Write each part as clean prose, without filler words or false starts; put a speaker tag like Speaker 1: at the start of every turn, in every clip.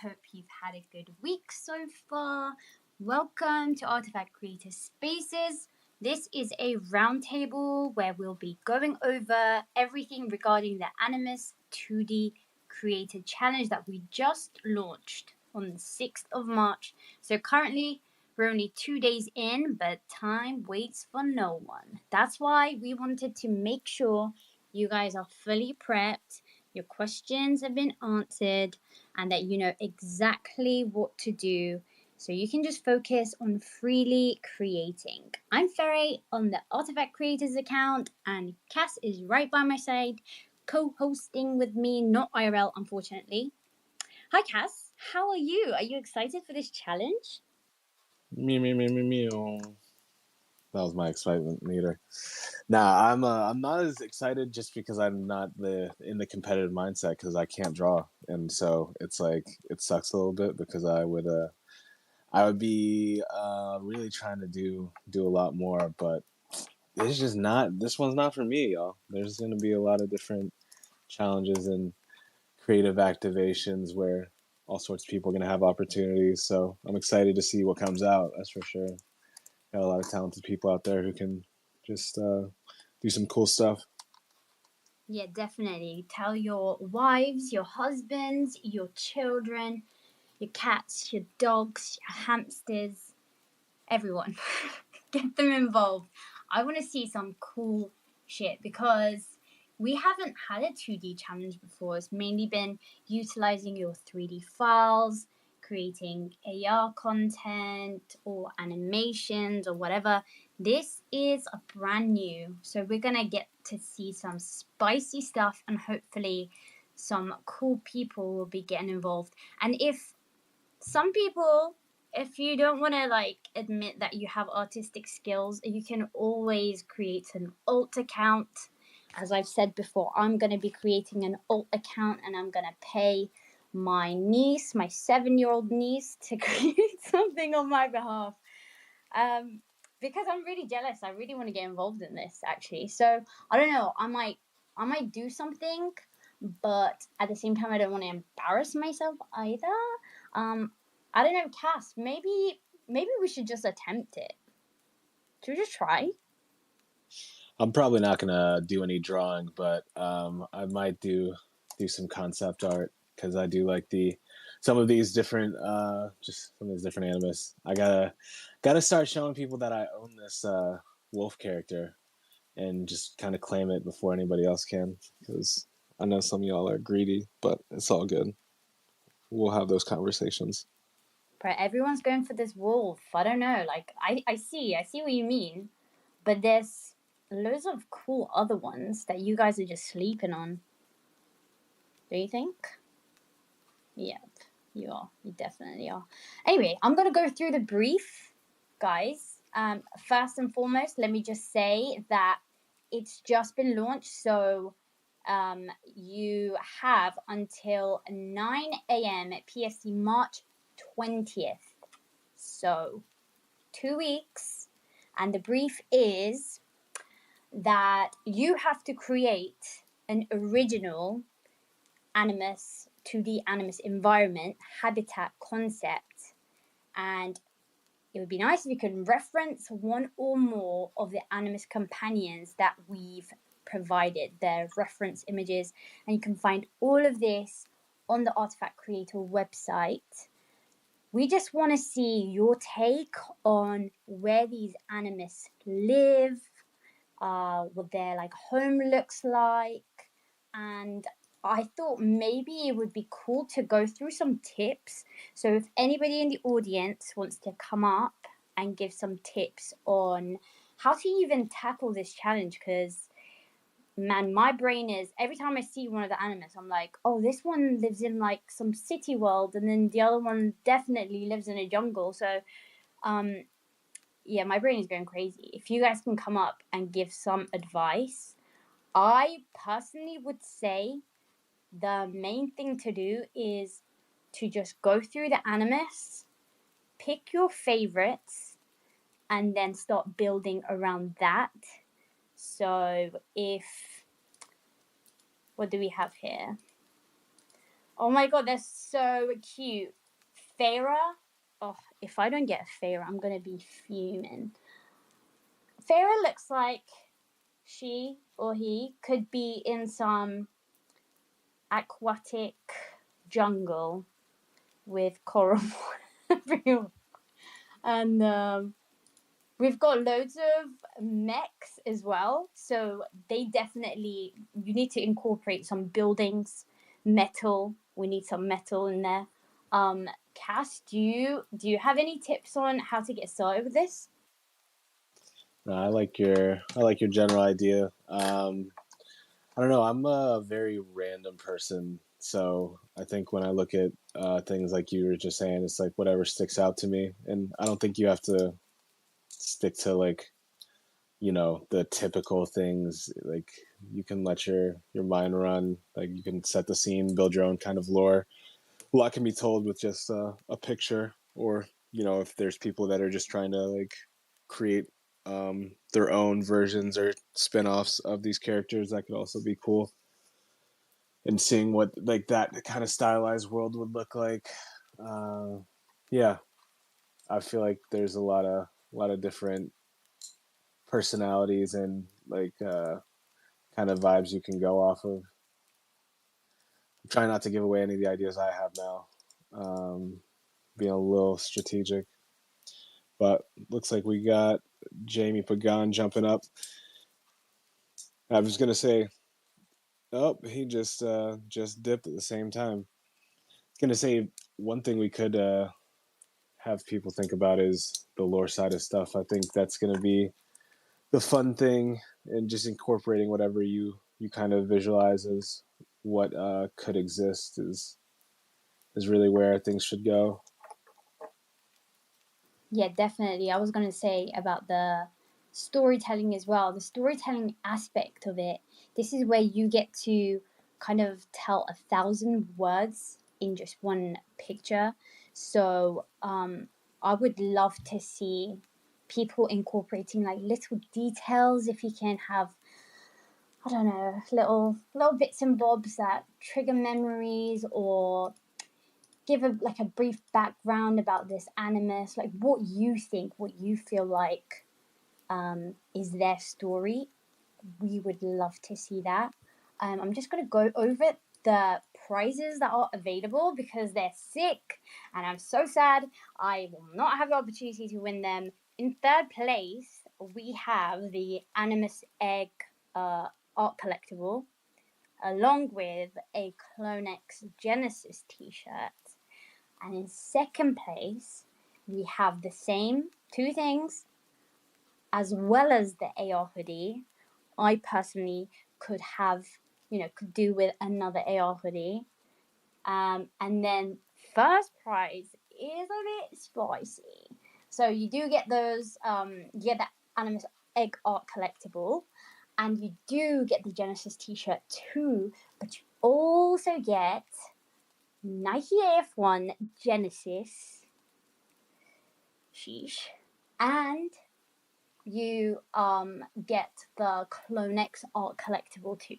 Speaker 1: hope you've had a good week so far. Welcome to Artifact Creator Spaces. This is a roundtable where we'll be going over everything regarding the Animus 2D Creator Challenge that we just launched on the 6th of March. So currently, we're only 2 days in, but time waits for no one. That's why we wanted to make sure you guys are fully prepped, your questions have been answered, and that you know exactly what to do so you can just focus on freely creating. I'm Ferry on the Artifact Creators account, and Cass is right by my side, co-hosting with me, not IRL, unfortunately. Hi, Cass. How are you? Are you excited for this challenge?
Speaker 2: Me. That was my excitement meter. Nah, I'm not as excited just because I'm not in the competitive mindset because I can't draw, and so it's like it sucks a little bit because I would be really trying to do a lot more, but it's just not. This one's not for me, y'all. There's going to be a lot of different challenges and creative activations where all sorts of people are going to have opportunities. So I'm excited to see what comes out. That's for sure. Got a lot of talented people out there who can just do some cool stuff.
Speaker 1: Yeah, definitely. Tell your wives, your husbands, your children, your cats, your dogs, your hamsters, everyone. Get them involved. I want to see some cool shit because we haven't had a 2D challenge before. It's mainly been utilizing your 3D files, creating AR content or animations or whatever. This is a brand new, so we're gonna get to see some spicy stuff, and hopefully some cool people will be getting involved. And if some people, if you don't want to like admit that you have artistic skills, you can always create an alt account. As I've said before, I'm going to be creating an alt account, and I'm going to pay my niece, my 7-year-old niece, to create something on my behalf. Because I'm really jealous. I really want to get involved in this, actually. So I don't know. I might do something, but at the same time, I don't want to embarrass myself either. I don't know, Cass. Maybe we should just attempt it. Should we just try?
Speaker 2: I'm probably not gonna do any drawing, but I might do some concept art because I do like some of these different animus. I gotta start showing people that I own this wolf character and just kind of claim it before anybody else can, because I know some of y'all are greedy, but it's all good. We'll have those conversations.
Speaker 1: But everyone's going for this wolf. I don't know. Like I see what you mean, but there's loads of cool other ones that you guys are just sleeping on. Do you think? Yep, you are. You definitely are. Anyway, I'm gonna go through the brief, guys. First and foremost, let me just say that it's just been launched, so you have until 9 a.m. PST March 20th. So 2 weeks, and the brief is that you have to create an original Animus 2D Animus environment habitat concept, and it would be nice if you could reference one or more of the Animus companions that we've provided, their reference images, and you can find all of this on the Artifact Creator website. We just want to see your take on where these Animus live, what their like home looks like, and I thought maybe it would be cool to go through some tips. So if anybody in the audience wants to come up and give some tips on how to even tackle this challenge, because man, my brain is, every time I see one of the Animus, I'm like, oh, this one lives in like some city world, and then the other one definitely lives in a jungle. So yeah, my brain is going crazy. If you guys can come up and give some advice, I personally would say the main thing to do is to just go through the Animus, pick your favorites, and then start building around that. So what do we have here? Oh my god, they're so cute. Farah. Oh, if I don't get a Farah, I'm gonna be fuming. Farah looks like she or he could be in some aquatic jungle with coral everywhere. And we've got loads of mechs as well, so they definitely, you need to incorporate some buildings, metal. We need some metal in there. Cass, do you have any tips on how to get started with this?
Speaker 2: No, I like your general idea. I don't know. I'm a very random person, so I think when I look at things like you were just saying, it's like whatever sticks out to me, and I don't think you have to stick to like the typical things. Like you can let your mind run. Like you can set the scene, build your own kind of lore. A lot can be told with just a picture, or if there's people that are just trying to like create their own versions or spin-offs of these characters, that could also be cool. And seeing what like that kind of stylized world would look like. Yeah, I feel like there's a lot of different personalities and like kind of vibes you can go off of. I'm trying not to give away any of the ideas I have now. Being a little strategic, but looks like we got Jamie Pagan jumping up. I was gonna say, oh, he just dipped at the same time. I was gonna say one thing we could have people think about is the lore side of stuff. I think that's gonna be the fun thing, and just incorporating whatever you kind of visualize as what could exist is really where things should go.
Speaker 1: Yeah, definitely. I was going to say about the storytelling as well, the storytelling aspect of it. This is where you get to kind of tell 1,000 words in just one picture. So I would love to see people incorporating like little details. If you can have, I don't know, little bits and bobs that trigger memories, or give a brief background about this Animus, like what you think, what you feel like is their story. We would love to see that. I'm just going to go over the prizes that are available because they're sick, and I'm so sad I will not have the opportunity to win them. In third place, we have the Animus Egg art collectible, along with a CloneX Genesis t-shirt. And in second place, we have the same two things, as well as the AR hoodie. I personally could do with another AR hoodie. And then first prize is a bit spicy. So you do get those, you get the Animus Egg Art collectible, and you do get the Genesis t-shirt too, but you also get Nike AF1 Genesis. Sheesh. And you get the CloneX art collectible too.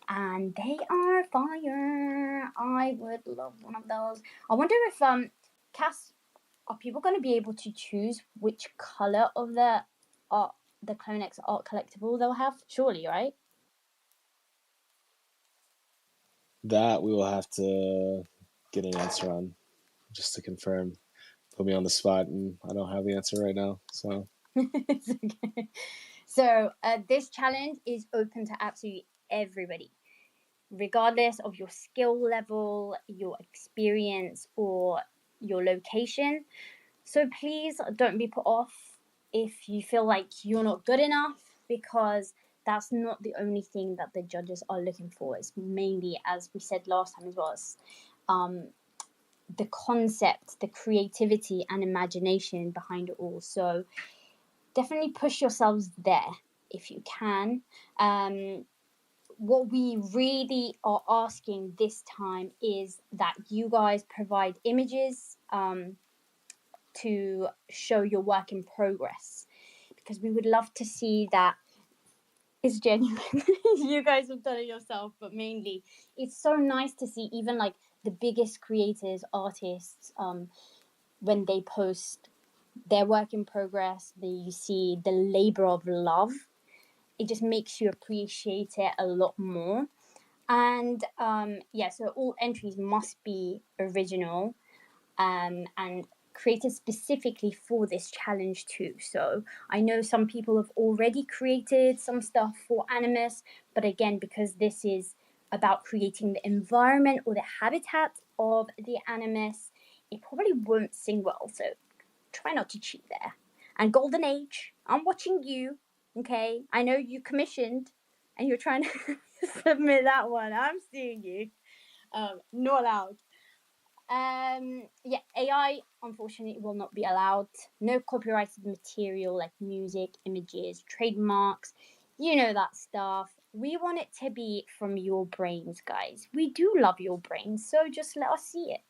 Speaker 1: And they are fire. I would love one of those. I wonder if Cass, are people going to be able to choose which color of the CloneX art collectible they'll have? Surely, right?
Speaker 2: That we will have to get an answer on, just to confirm. Put me on the spot, and I don't have the answer right now. So
Speaker 1: It's okay. So this challenge is open to absolutely everybody, regardless of your skill level, your experience, or your location. So please don't be put off if you feel like you're not good enough, because that's not the only thing that the judges are looking for. It's mainly, as we said last time as well, as the concept, the creativity and imagination behind it all. So definitely push yourselves there if you can. What we really are asking this time is that you guys provide images to show your work in progress, because we would love to see that It's genuine. You guys have done it yourself, but mainly it's so nice to see even like the biggest creators, artists, when they post their work in progress, you see the labor of love. It just makes you appreciate it a lot more. And so all entries must be original and created specifically for this challenge too. So I know some people have already created some stuff for Animus, but again, because this is about creating the environment or the habitat of the Animus, it probably won't sing well. So try not to cheat there. And Golden Age, I'm watching you. Okay, I know you commissioned, and you're trying to submit that one. I'm seeing you. Not allowed. AI unfortunately will not be allowed. No copyrighted material like music, images, trademarks, you know that stuff. We want it to be from your brains, guys. We do love your brains, so just let us see it.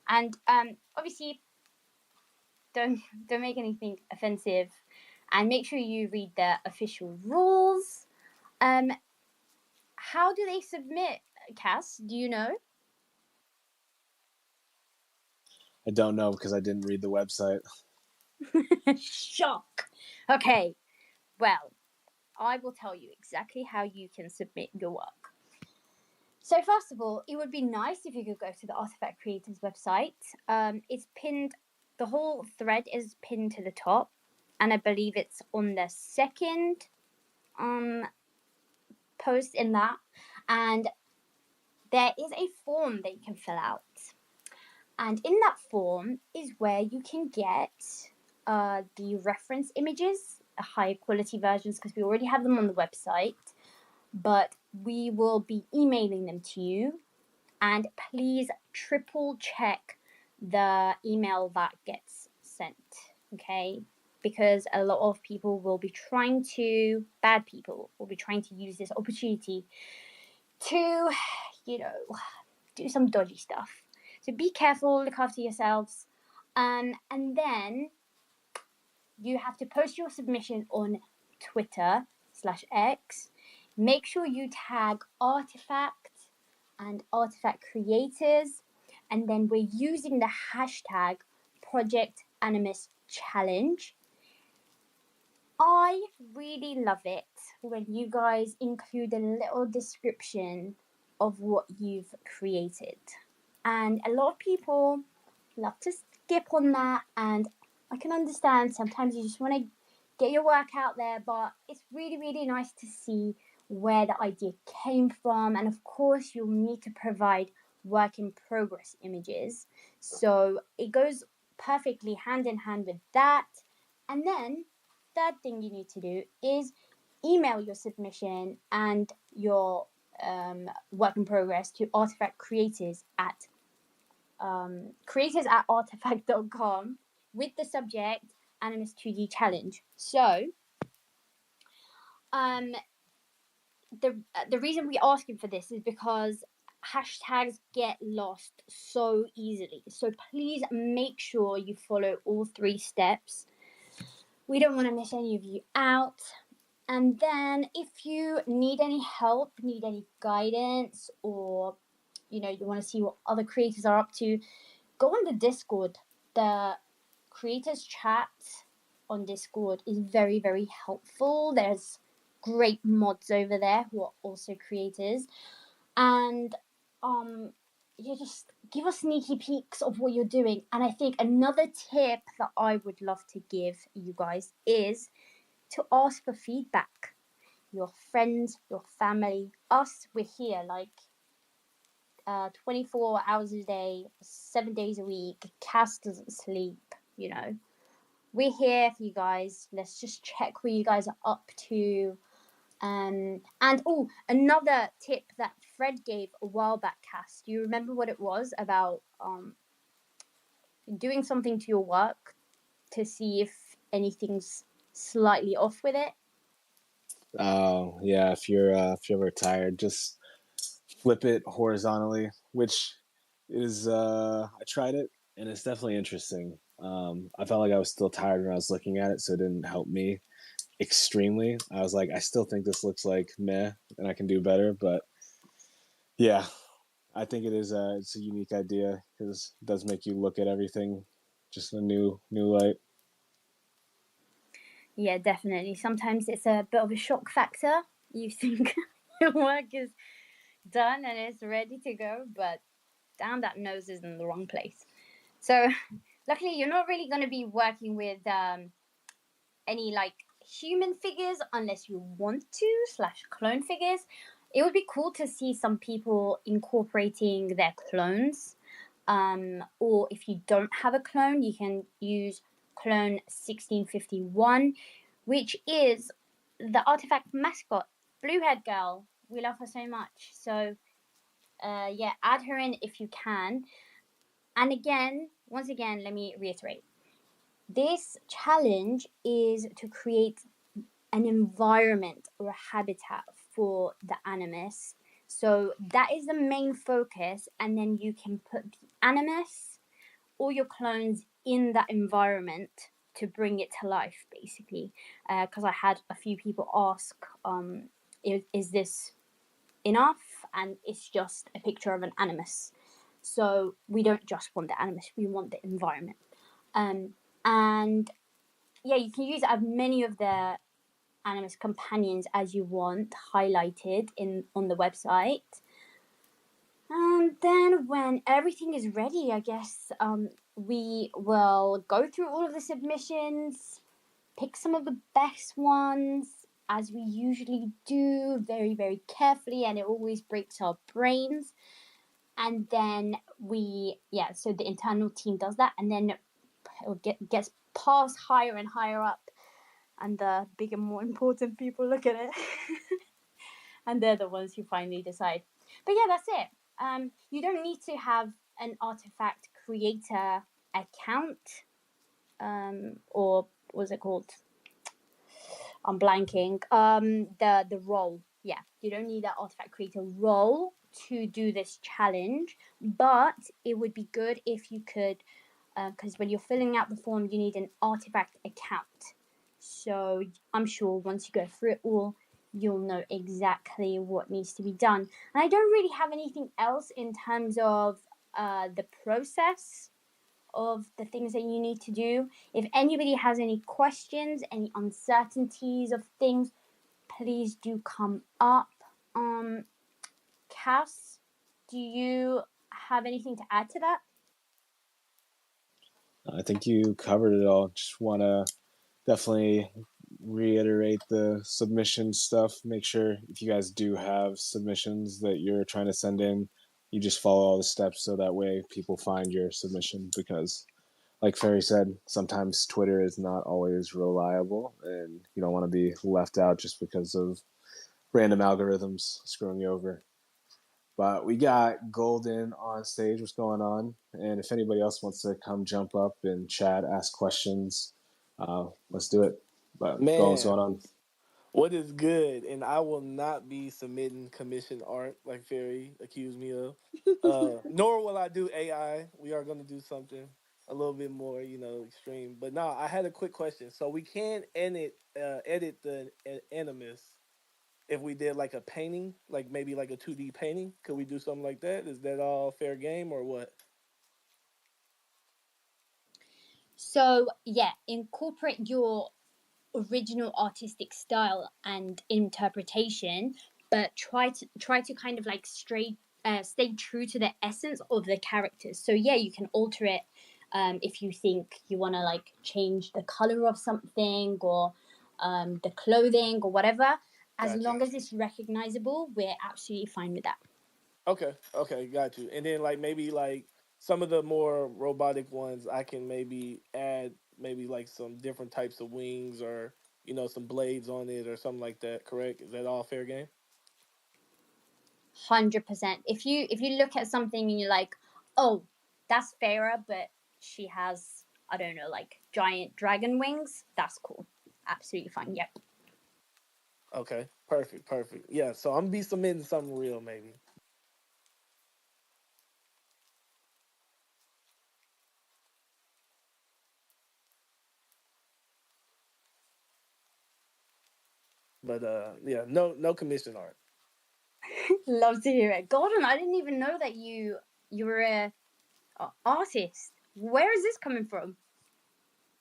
Speaker 1: And obviously, don't make anything offensive, and make sure you read the official rules. How do they submit, Cass? Do you know?
Speaker 2: I don't know because I didn't read the website.
Speaker 1: Shock. Okay, well, I will tell you exactly how you can submit your work. So first of all, it would be nice if you could go to the Artifact Creators website. It's pinned, the whole thread is pinned to the top, and I believe it's on the second post in that. And there is a form that you can fill out. And in that form is where you can get the reference images, high quality versions, because we already have them on the website. But we will be emailing them to you. And please triple check the email that gets sent, okay? Because a lot of people will be trying to, bad people will be trying to use this opportunity to, do some dodgy stuff. So be careful, look after yourselves. And then you have to post your submission on Twitter/X. Make sure you tag Artifact and Artifact Creators. And then we're using the hashtag Project Animus Challenge. I really love it when you guys include a little description of what you've created. And a lot of people love to skip on that, and I can understand sometimes you just want to get your work out there, but it's really, really nice to see where the idea came from. And of course, you'll need to provide work in progress images. So it goes perfectly hand in hand with that. And then third thing you need to do is email your submission and your work in progress to Artifact Creators at creators@artifact.com with the subject Animus 2D Challenge. So the reason we're asking for this is because hashtags get lost so easily. So please make sure you follow all 3 steps. We don't want to miss any of you out. And then if you need any help, need any guidance, or you want to see what other creators are up to, go on the Discord. The creators chat on Discord is very, very helpful. There's great mods over there who are also creators. And just give us sneaky peeks of what you're doing. And I think another tip that I would love to give you guys is to ask for feedback. Your friends, your family, us, we're here 24 hours a day, 7 days a week. Cass doesn't sleep, We're here for you guys. Let's just check what you guys are up to. And another tip that Fred gave a while back, Cass. Do you remember what it was about doing something to your work to see if anything's slightly off with it?
Speaker 2: Oh yeah, if you're ever tired, just flip it horizontally, which is I tried it and it's definitely interesting. I felt like I was still tired when I was looking at it, so it didn't help me. extremely. I was like, I still think this looks like meh, and I can do better. But yeah, I think it's a unique idea because it does make you look at everything just in a new light.
Speaker 1: Yeah, definitely. Sometimes it's a bit of a shock factor. You think your work is done and it's ready to go, but damn, that nose is in the wrong place. So, luckily, you're not really going to be working with any like human figures unless you want to slash clone figures. It would be cool to see some people incorporating their clones. Or if you don't have a clone, you can use clone 1651, which is the artifact mascot, Bluehead Girl. We love her so much. So yeah, add her in if you can. And again, once again, let me reiterate. This challenge is to create an environment or a habitat for the Animus. So that is the main focus, and then you can put the Animus or your clones in that environment to bring it to life, basically. Because I had a few people ask, is this enough? And it's just a picture of an Animus. So we don't just want the Animus, we want the environment. And yeah, you can use as many of the Animus companions as you want highlighted on the website. And then when everything is ready, I guess we will go through all of the submissions, pick some of the best ones, as we usually do, very, very carefully, and it always breaks our brains. And then so the internal team does that, and then it gets passed higher and higher up, and the bigger, more important people look at it. And they're the ones who finally decide. But yeah, that's it. You don't need to have an artifact creator account, or what's it called? I'm blanking. The role. Yeah, you don't need that artifact creator role to do this challenge, but it would be good if you could, because when you're filling out the form, you need an artifact account. So I'm sure once you go through it all, you'll know exactly what needs to be done. And I don't really have anything else in terms of the process of the things that you need to do. If anybody has any questions, any uncertainties of things, please do come up. Cass, do you have anything to add to that?
Speaker 2: I think you covered it all. Just want to definitely reiterate the submission stuff. Make sure if you guys do have submissions that you're trying to send in, you just follow all the steps so that way people find your submission, because like Ferry said, sometimes Twitter is not always reliable and you don't want to be left out just because of random algorithms screwing you over. But we got Golden on stage. What's going on? And if anybody else wants to come jump up and chat, ask questions, let's do it. But Golden, what's going
Speaker 3: Man,
Speaker 2: on?
Speaker 3: what is good? And I will not be submitting commission art like Ferry accused me of. Nor will I do AI. We are going to do something a little bit more, extreme. But no, I had a quick question. So we can edit the Animus if we did like a painting, like maybe like a 2D painting. Could we do something like that? Is that all fair game or what?
Speaker 1: So yeah, incorporate your original artistic style and interpretation, but try to kind of like stay true to the essence of the characters. So yeah, you can alter it if you think you want to like change the color of something, or the clothing or whatever. As
Speaker 3: Gotcha.
Speaker 1: long as it's recognizable, we're absolutely fine with that.
Speaker 3: Okay, got you. And then like maybe like some of the more robotic ones, I can maybe add maybe like some different types of wings or some blades on it or something like that. Correct? Is that all fair game?
Speaker 1: 100%. If you look at something and you're like, oh, that's Farah, but she has, I don't know, like giant dragon wings, that's cool. Absolutely fine. Yep.
Speaker 3: Okay, perfect. Yeah, so I'm gonna be submitting something real maybe. But yeah, no commission art.
Speaker 1: Love to hear it. Gordon, I didn't even know that you were a artist. Where is this coming from?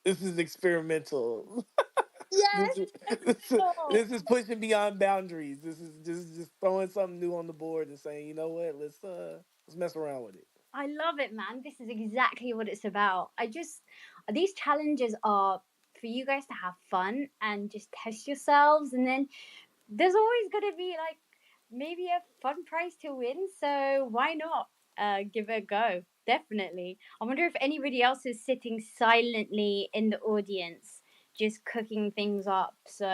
Speaker 3: This is experimental. this,
Speaker 1: Yes.
Speaker 3: is, this is pushing beyond boundaries. This is just throwing something new on the board and saying, you know what, let's mess around with it.
Speaker 1: I love it, man. This is exactly what it's about. These challenges are for you guys to have fun and just test yourselves, and then there's always going to be like maybe a fun prize to win. So why not give it a go? Definitely. I wonder if anybody else is sitting silently in the audience, just cooking things up. So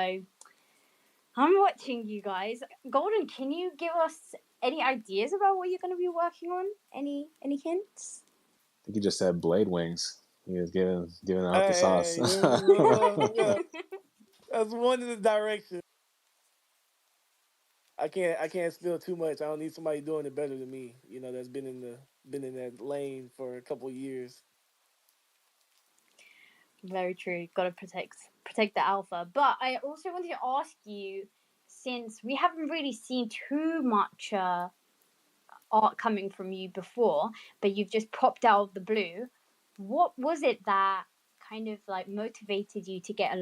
Speaker 1: I'm watching you guys. Golden, can you give us any ideas about what you're going to be working on? Any hints?
Speaker 2: I think he just said blade wings. He was giving out the sauce.
Speaker 3: Hey, yeah, that's one of the directions. I can't spill too much. I don't need somebody doing it better than me. You know, that's been in that lane for a couple of years.
Speaker 1: Very true. Got to protect the alpha. But I also wanted to ask you, since we haven't really seen too much art coming from you before, but you've just popped out of the blue. What was it that kind of like motivated you to get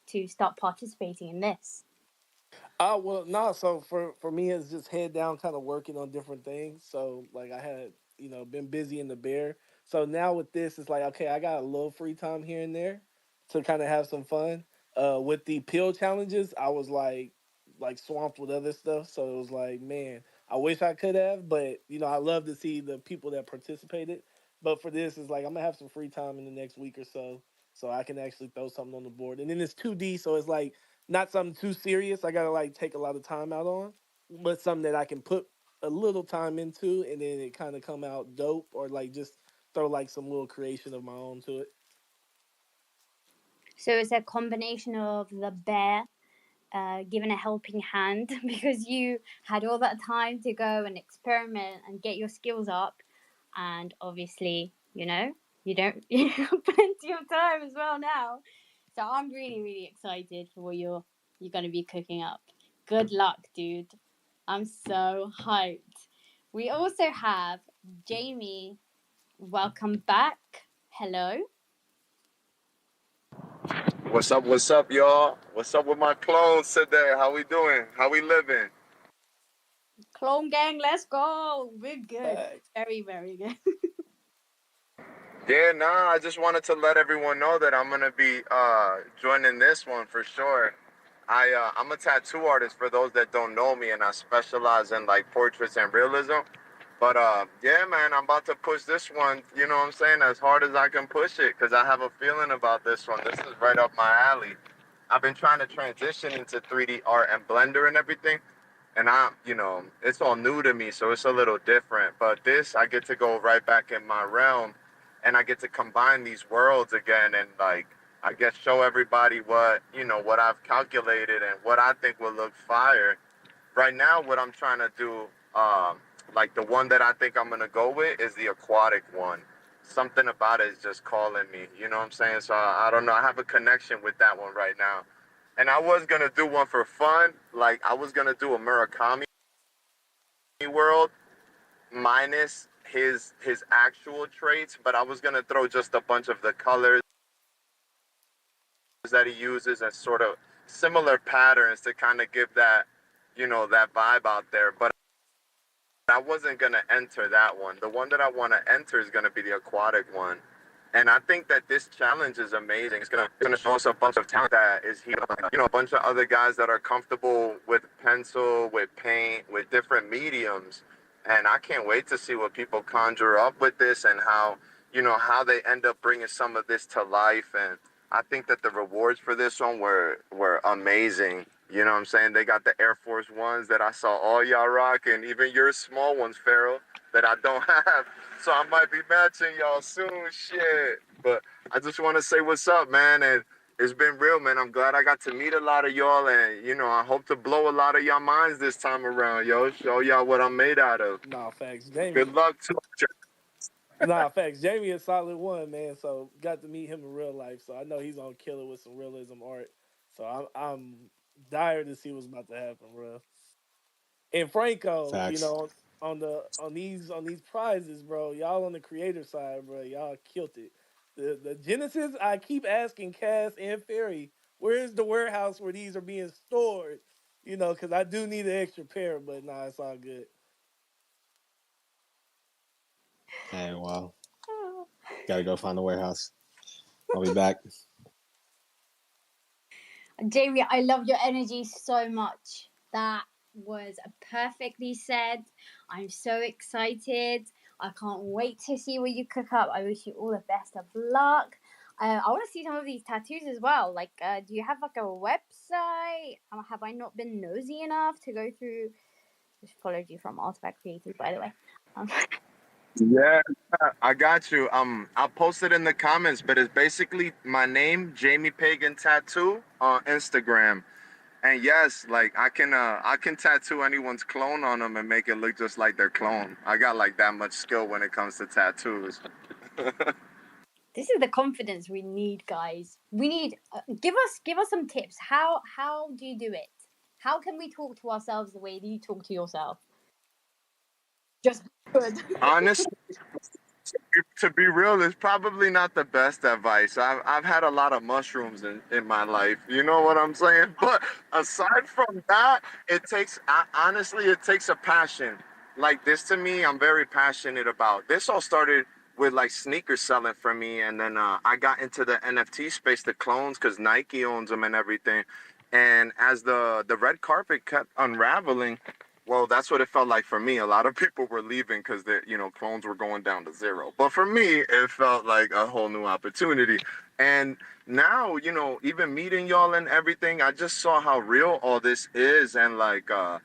Speaker 1: to start participating in this?
Speaker 3: Well, no. So for me, it's just head down, kind of working on different things. So like I had, been busy in the bear. So now with this, it's like okay, I got a little free time here and there to kind of have some fun. With the pill challenges, I was like swamped with other stuff. So it was like, man, I wish I could have, but I love to see the people that participated. But for this, it's like I'm gonna have some free time in the next week or so I can actually throw something on the board. And then it's 2D, so it's like not something too serious. I gotta like take a lot of time out on, but something that I can put a little time into, and then it kind of come out dope, or like just throw like some little creation of my own to it.
Speaker 1: So it's a combination of the bear given a helping hand because you had all that time to go and experiment and get your skills up, and obviously, you don't you have plenty of time as well now. So I'm really, really excited for what you're going to be cooking up. Good luck, dude. I'm so hyped. We also have Jamie. Welcome back. Hello.
Speaker 4: What's up, y'all? What's up with my clones today? How we doing? How we living?
Speaker 1: Clone gang, let's go. We're good.
Speaker 3: Facts.
Speaker 1: Very, very good.
Speaker 4: Yeah, nah, I just wanted to let everyone know that I'm gonna be joining this one for sure. I'm a tattoo artist for those that don't know me, and I specialize in like portraits and realism. But yeah, man, I'm about to push this one. You know what I'm saying? As hard as I can push it, cause I have a feeling about this one. This is right up my alley. I've been trying to transition into 3D art and Blender and everything, and it's all new to me, so it's a little different. But this, I get to go right back in my realm, and I get to combine these worlds again, and like, I guess show everybody what I've calculated and what I think will look fire. Right now, what I'm trying to do, like the one that I think I'm gonna go with is the aquatic one. Something about it is just calling me. You know what I'm saying? So I don't know. I have a connection with that one right now. And I was gonna do one for fun. Like I was gonna do a Murakami world minus his actual traits, but I was gonna throw just a bunch of the colors that he uses and sort of similar patterns to kind of give that, that vibe out there. But I wasn't gonna enter that one. The one that I want to enter is gonna be the aquatic one. And I think that this challenge is amazing. It's gonna show us a bunch of talent that is here. A bunch of other guys that are comfortable with pencil, with paint, with different mediums. And I can't wait to see what people conjure up with this and how they end up bringing some of this to life. And I think that the rewards for this one were amazing. You know what I'm saying? They got the Air Force Ones that I saw all y'all rocking, even your small ones, Pharaoh, that I don't have. So I might be matching y'all soon, shit. But I just want to say what's up, man. And it's been real, man. I'm glad I got to meet a lot of y'all. And, I hope to blow a lot of y'all minds this time around, yo. Show y'all what I'm made out of.
Speaker 3: Nah, facts,
Speaker 4: Good
Speaker 3: Jamie.
Speaker 4: luck to you.
Speaker 3: Nah, facts. Jamie a solid one, man. So got to meet him in real life. So I know he's gonna kill it with some realism art. So I'm dire to see what's about to happen, bro. And Franco,
Speaker 2: Facts.
Speaker 3: on these prizes, bro, y'all on the creator side, bro, y'all killed it. The Genesis, I keep asking Cass and Ferry, where's the warehouse where these are being stored? Because I do need an extra pair, but nah, it's all good.
Speaker 2: Hey, well, gotta go find the warehouse. I'll be back.
Speaker 1: Jamie, I love your energy so much. That was perfectly said. I'm so excited. I can't wait to see what you cook up. I wish you all the best of luck. I want to see some of these tattoos as well. Like, do you have like a website? Have I not been nosy enough to go through? Just followed you from Artifact Creative, by the way.
Speaker 4: Yeah, I got you. I'll post it in the comments, but it's basically my name, Jamie Pagan Tattoo, on Instagram. And yes, like I can tattoo anyone's clone on them and make it look just like their clone. I got like that much skill when it comes to tattoos.
Speaker 1: This is the confidence we need, guys. We need give us some tips. How do you do it? How can we talk to ourselves the way you talk to yourself? Just good.
Speaker 4: Honestly, to be real, it's probably not the best advice. I've had a lot of mushrooms in my life. You know what I'm saying? But aside from that, honestly, it takes a passion. Like this to me, I'm very passionate about. This all started with like sneaker selling for me, and then I got into the NFT space, the clones, because Nike owns them and everything. And as the red carpet kept unraveling, well, that's what it felt like for me. A lot of people were leaving because clones were going down to zero. But for me, it felt like a whole new opportunity. And now, even meeting y'all and everything, I just saw how real all this is. And like, I'm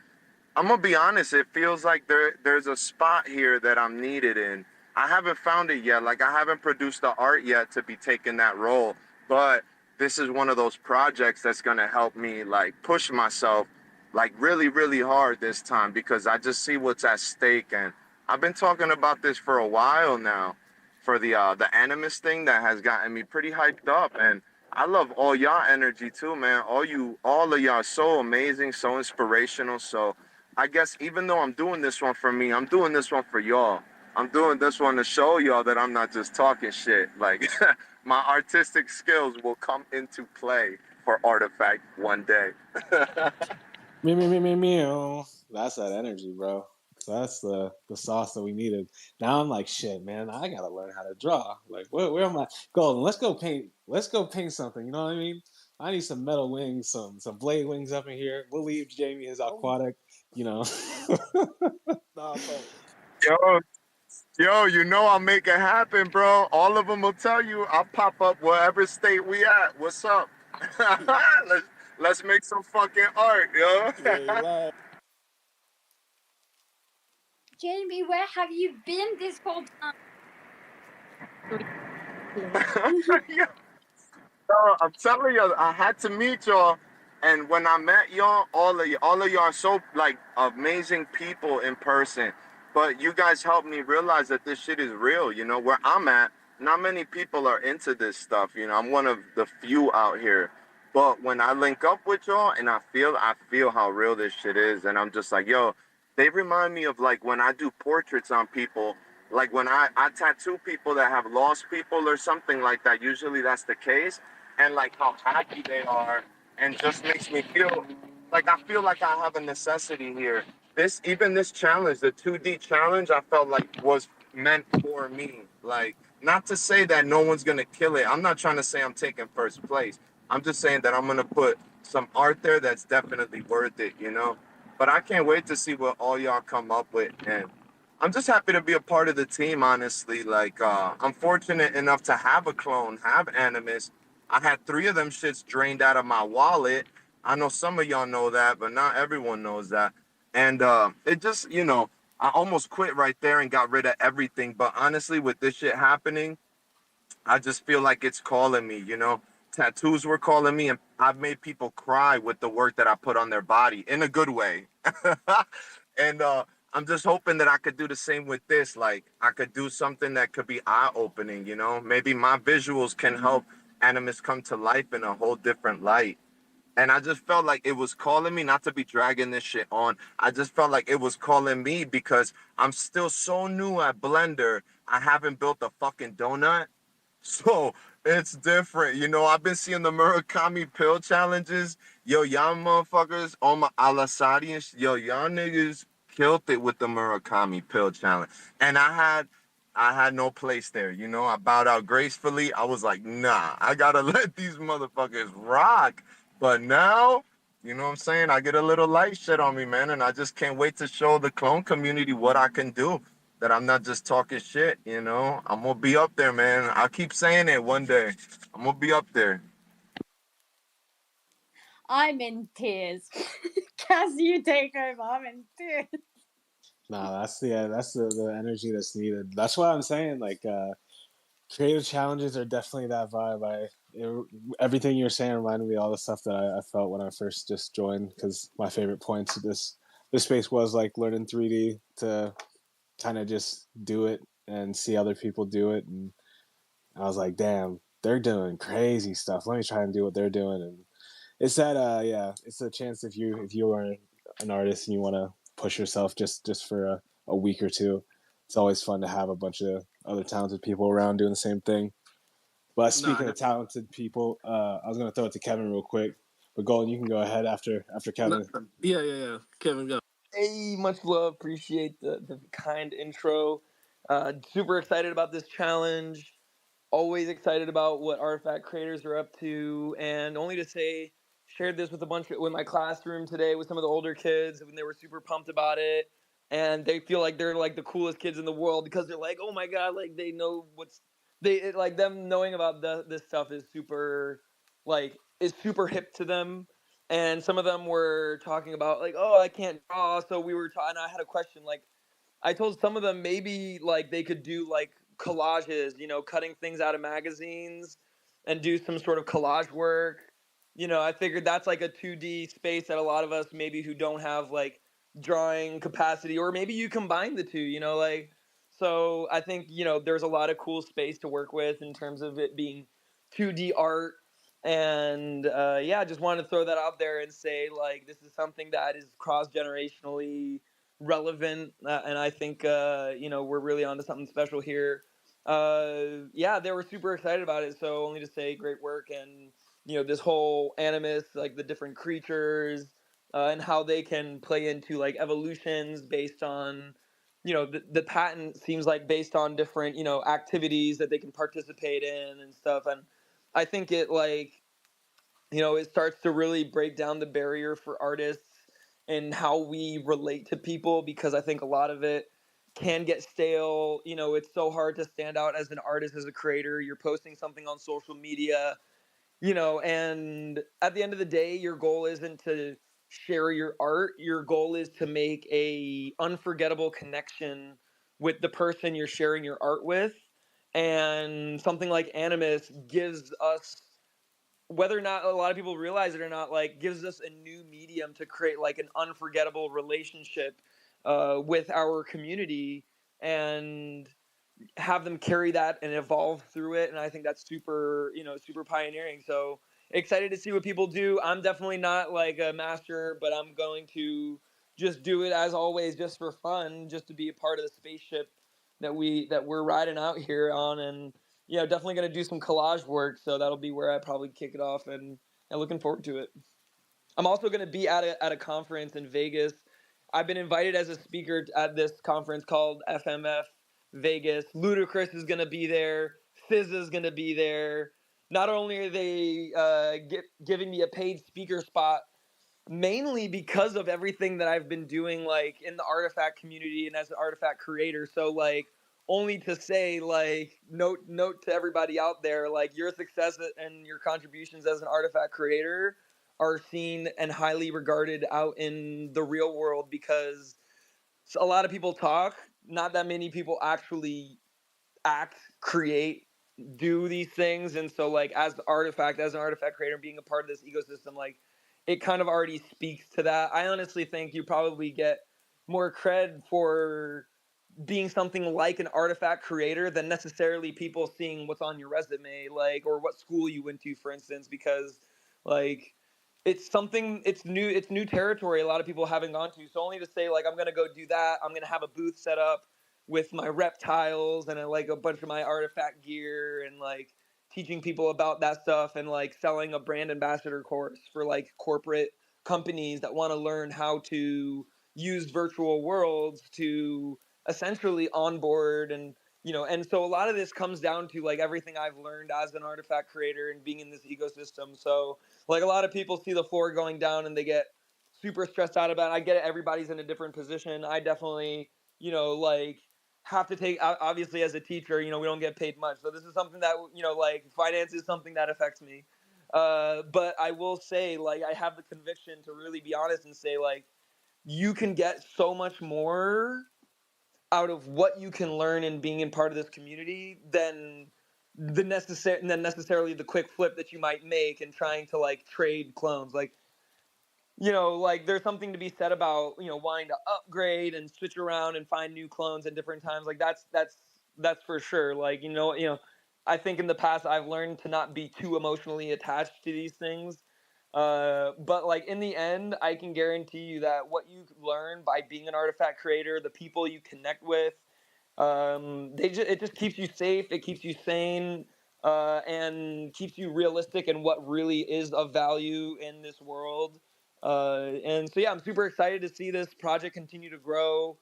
Speaker 4: gonna be honest, it feels like there's a spot here that I'm needed in. I haven't found it yet. Like I haven't produced the art yet to be taking that role. But this is one of those projects that's gonna help me like push myself like really, really hard this time because I just see what's at stake. And I've been talking about this for a while now for the Animus thing that has gotten me pretty hyped up. And I love all y'all energy too, man. All of y'all are so amazing, so inspirational. So I guess even though I'm doing this one for me, I'm doing this one for y'all. I'm doing this one to show y'all that I'm not just talking shit. Like my artistic skills will come into play for Artifact one day.
Speaker 2: Me. That's that energy, bro. That's the sauce that we needed. Now I'm like, shit, man. I gotta learn how to draw. Like, where am I? Golden, let's go paint. Let's go paint something. You know what I mean? I need some metal wings, some blade wings up in here. We'll leave Jamie his aquatic. You know.
Speaker 3: Nah, fuck.
Speaker 4: Yo, I'll make it happen, bro. All of them will tell you I'll pop up wherever state we at. What's up? let's make some fucking art, yo.
Speaker 3: Yeah, you lying.
Speaker 1: Jamie, where have you been this whole time?
Speaker 4: I'm telling you, I had to meet y'all, and when I met y'all, all of y'all are so like amazing people in person. But you guys helped me realize that this shit is real. Where I'm at, not many people are into this stuff. I'm one of the few out here. But when I link up with y'all, and I feel how real this shit is, and I'm just like, yo, they remind me of like when I do portraits on people. Like when I tattoo people that have lost people or something like that, usually that's the case and like how happy they are and just makes me feel like I feel like I have a necessity here. This challenge, the 2D challenge, I felt like was meant for me. Like not to say that no one's gonna kill it. I'm not trying to say I'm taking first place. I'm just saying that I'm gonna put some art there that's definitely worth it. But I can't wait to see what all y'all come up with. And I'm just happy to be a part of the team, honestly. Like, I'm fortunate enough to have a clone, have Animus. I had 3 of them shits drained out of my wallet. I know some of y'all know that, but not everyone knows that. And it just, I almost quit right there and got rid of everything. But honestly, with this shit happening, I just feel like it's calling me. Tattoos were calling me, and I've made people cry with the work that I put on their body in a good way. And I'm just hoping that I could do the same with this. Like, I could do something that could be eye-opening. Maybe my visuals can help Animus come to life in a whole different light. And I just felt like it was calling me, not to be dragging this shit on. I just felt like it was calling me because I'm still so new at Blender. I haven't built a fucking donut. So it's different. You know, I've been seeing the Murakami pill challenges. Yo, y'all motherfuckers on my Alasadi and yo, y'all niggas killed it with the Murakami pill challenge. And I had no place there. You know, I bowed out gracefully. I was like, nah, I gotta let these motherfuckers rock. But now, you know what I'm saying? I get a little light shit on me, man, and I just can't wait to show the clone community what I can do. That I'm not just talking shit, you know? I'm gonna be up there, man. I keep saying it one day. I'm gonna be up there.
Speaker 1: I'm in tears. Cass, you take over. I'm in tears.
Speaker 2: Nah, that's the energy that's needed. That's why I'm saying like creative challenges are definitely that vibe. Everything you're saying reminded me of all the stuff that I felt when I first just joined, because my favorite points of this space was like learning 3D to kind of just do it and see other people do it, and I was like, damn, they're doing crazy stuff. Let me try and do what they're doing. And it's that yeah, it's a chance if you are an artist and you want to push yourself just for a week or two. It's always fun to have a bunch of other talented people around doing the same thing. But speaking of talented people, I was gonna throw it to Kevin real quick. But Golden, you can go ahead after Kevin.
Speaker 3: Yeah. Kevin, go.
Speaker 5: Hey, much love. Appreciate the kind intro. Super excited about this challenge. Always excited about what artifact creators are up to, and only to say, shared this with with my classroom today with some of the older kids, and they were super pumped about it, and they feel like they're like the coolest kids in the world because they're like, oh my god, like they know like them knowing about this stuff is super hip to them. And some of them were talking about like, oh, I can't draw, so we were talking. I had a question like, I told some of them maybe like they could do like collages, cutting things out of magazines and do some sort of collage work. I figured that's like a 2D space that a lot of us maybe who don't have like drawing capacity, or maybe you combine the two, like, so I think, there's a lot of cool space to work with in terms of it being 2D art. And yeah, just wanted to throw that out there and say like this is something that is cross generationally relevant, and I think we're really onto something special here. Yeah, they were super excited about it. So only to say, great work, and this whole Animus, like the different creatures, and how they can play into like evolutions based on, the patent seems like based on different activities that they can participate in and stuff. And I think it like it starts to really break down the barrier for artists and how we relate to people, because I think a lot of it can get stale. It's so hard to stand out as an artist, as a creator. You're posting something on social media, and at the end of the day, your goal isn't to share your art. Your goal is to make a unforgettable connection with the person you're sharing your art with. And something like Animus gives us, whether or not a lot of people realize it or not, like gives us a new medium to create like an unforgettable relationship with our community, and have them carry that and evolve through it. And I think that's super pioneering. So excited to see what people do. I'm definitely not like a master, but I'm going to just do it as always, just for fun, just to be a part of the spaceship that we're riding out here on. And definitely going to do some collage work. So that'll be where I probably kick it off, and looking forward to it. I'm also going to be at a conference in Vegas. I've been invited as a speaker at this conference called FMF Vegas. Ludacris is going to be there. Fizz is going to be there. Not only are they giving me a paid speaker spot, mainly because of everything that I've been doing like in the artifact community and as an artifact creator. So like, only to say like, note to everybody out there, like your success and your contributions as an artifact creator are seen and highly regarded out in the real world, because a lot of people talk, not that many people actually act, create, do these things. And so like as an artifact creator, being a part of this ecosystem, like it kind of already speaks to that. I honestly think you probably get more cred for being something like an artifact creator than necessarily people seeing what's on your resume, like, or what school you went to, for instance, because like it's new territory a lot of people haven't gone to. So only to say like I'm gonna go do that, I'm gonna have a booth set up with my reptiles and like a bunch of my artifact gear and like teaching people about that stuff and like selling a brand ambassador course for like corporate companies that want to learn how to use virtual worlds to essentially onboard and and so a lot of this comes down to like everything I've learned as an artifact creator and being in this ecosystem. So like a lot of people see the floor going down and they get super stressed out about it. I get it. Everybody's in a different position. I definitely, like have to take, obviously as a teacher, we don't get paid much. So this is something that, like finance is something that affects me. But I will say, like, I have the conviction to really be honest and say, like, you can get so much more out of what you can learn in being in part of this community than necessarily the quick flip that you might make and trying to like trade clones. Like like there's something to be said about wanting to upgrade and switch around and find new clones at different times. Like that's for sure. Like I think in the past I've learned to not be too emotionally attached to these things. But like in the end, I can guarantee you that what you learn by being an artifact creator, the people you connect with, it just keeps you safe, it keeps you sane, and keeps you realistic in what really is of value in this world. And so yeah, I'm super excited to see this project continue to grow.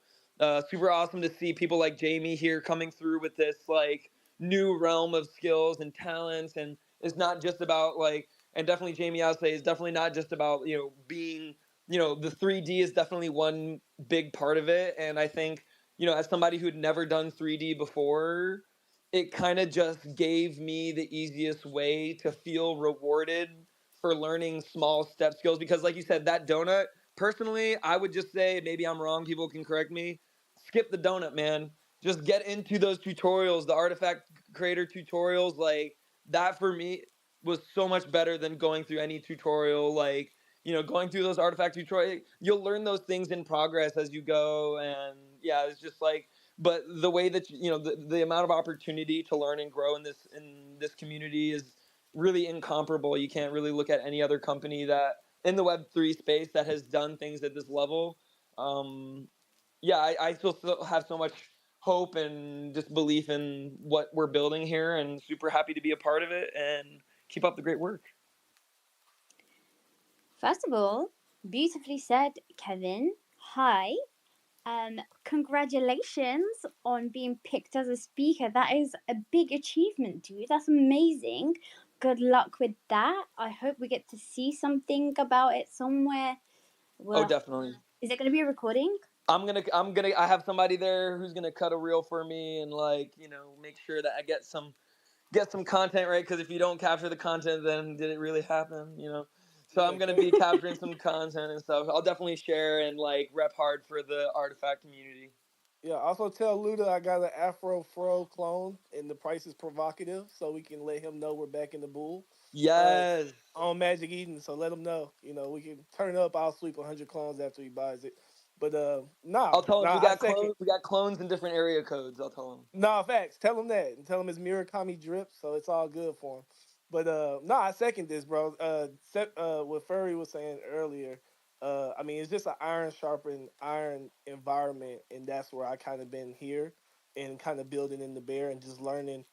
Speaker 5: Super awesome to see people like Jamie here coming through with this like new realm of skills and talents, and it's not just about like, and definitely Jamie, I'll say, is definitely not just about being the 3D is definitely one big part of it. And I think as somebody who'd never done 3D before, it kind of just gave me the easiest way to feel rewarded for learning small step skills. Because like you said, that donut, personally, I would just say, maybe I'm wrong, people can correct me, skip the donut, man. Just get into those tutorials, the artifact creator tutorials. Like that for me was so much better than going through any tutorial. Like going through those artifact tutorials, you'll learn those things in progress as you go. And yeah, it's just like, but the way that the amount of opportunity to learn and grow in this community is really incomparable. You can't really look at any other company that in the Web3 space that has done things at this level. Yeah, I still have so much hope and just belief in what we're building here, and super happy to be a part of it, and keep up the great work.
Speaker 1: First of all, beautifully said, Kevin. Hi. Congratulations on being picked as a speaker. That is a big achievement, dude. That's amazing. Good luck with that. I hope we get to see something about it somewhere.
Speaker 5: Well, oh, definitely.
Speaker 1: Is it going to be a recording?
Speaker 5: I have somebody there who's gonna cut a reel for me and like make sure that I get some content right, because if you don't capture the content, then did it really happen? So I'm gonna be capturing some content and stuff. I'll definitely share and like rep hard for the artifact community.
Speaker 3: Yeah, also tell Luda I got an Afro Fro clone and the price is provocative, so we can let him know we're back in the bull.
Speaker 5: Yes.
Speaker 3: On Magic Eden, so let him know. We can turn up. I'll sweep 100 clones after he buys it. But
Speaker 5: I'll tell him we got clones in different area codes. I'll tell him.
Speaker 3: Nah, facts. Tell him that, and tell him it's Murakami drip, so it's all good for him. But I second this, bro. What Furry was saying earlier. I mean, it's just an iron sharpened iron environment, and that's where I kind of been here, and kind of building in the bear and just learning